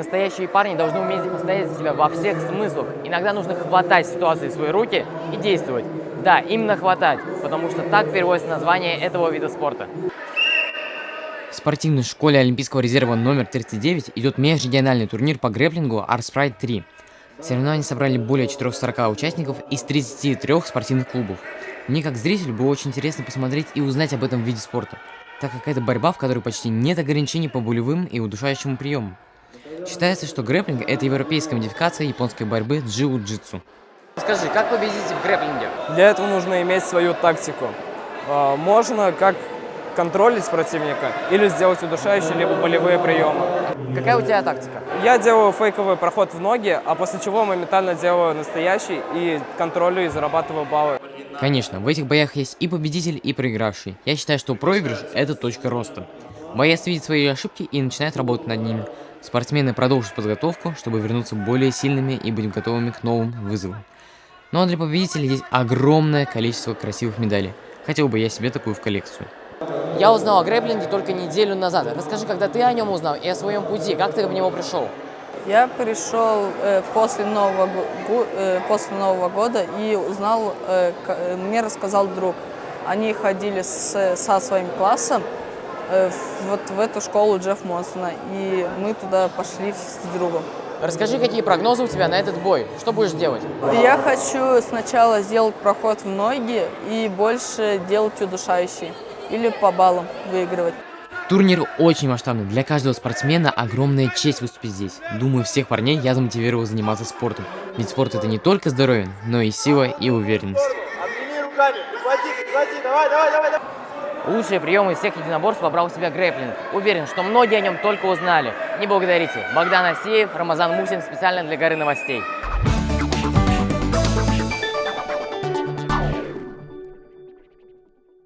Настоящие парни должны уметь постоять за себя во всех смыслах. Иногда нужно хватать ситуации в свои руки и действовать. Да, именно хватать, потому что так переводится название этого вида спорта. В спортивной школе Олимпийского резерва номер 39 идет межрегиональный турнир по грэпплингу Arts Pride 3. Соревнования собрали более 440 участников из 33 спортивных клубов. Мне как зрителю было очень интересно посмотреть и узнать об этом виде спорта, так как это борьба, в которой почти нет ограничений по болевым и удушающему приемам. Считается, что грэпплинг – это европейская модификация японской борьбы джиу-джитсу. Скажи, как победить в грэпплинге? Для этого нужно иметь свою тактику. Можно как контролить противника или сделать удушающие, либо болевые приемы. Какая у тебя тактика? Я делаю фейковый проход в ноги, а после чего моментально делаю настоящий и контролю и зарабатываю баллы. Конечно, в этих боях есть и победитель, и проигравший. Я считаю, что проигрыш – это точка роста. Боец видит свои ошибки и начинает работать над ними. Спортсмены продолжат подготовку, чтобы вернуться более сильными и быть готовыми к новым вызовам. Ну а для победителей есть огромное количество красивых медалей. Хотел бы я себе такую в коллекцию. Я узнал о грэпплинге только неделю назад. Расскажи, когда ты о нем узнал и о своем пути, как ты в него пришел? Я пришел после Нового года и узнал, мне рассказал друг. Они ходили со своим классом вот в эту школу Джефф Монсона, и мы туда пошли с другом. Расскажи, какие прогнозы у тебя на этот бой? Что будешь делать? Я хочу сначала сделать проход в ноги и больше делать удушающий или по баллам выигрывать. Турнир очень масштабный. Для каждого спортсмена огромная честь выступить здесь. Думаю, всех парней я замотивировал заниматься спортом. Ведь спорт это не только здоровье, но и сила и уверенность. Обними руками, прихвати, давай. Лучшие приемы из всех единоборств вобрал в себя грэпплинг. Уверен, что многие о нем только узнали. Не благодарите. Богдан Асеев, Рамазан Мусин специально для Горы новостей.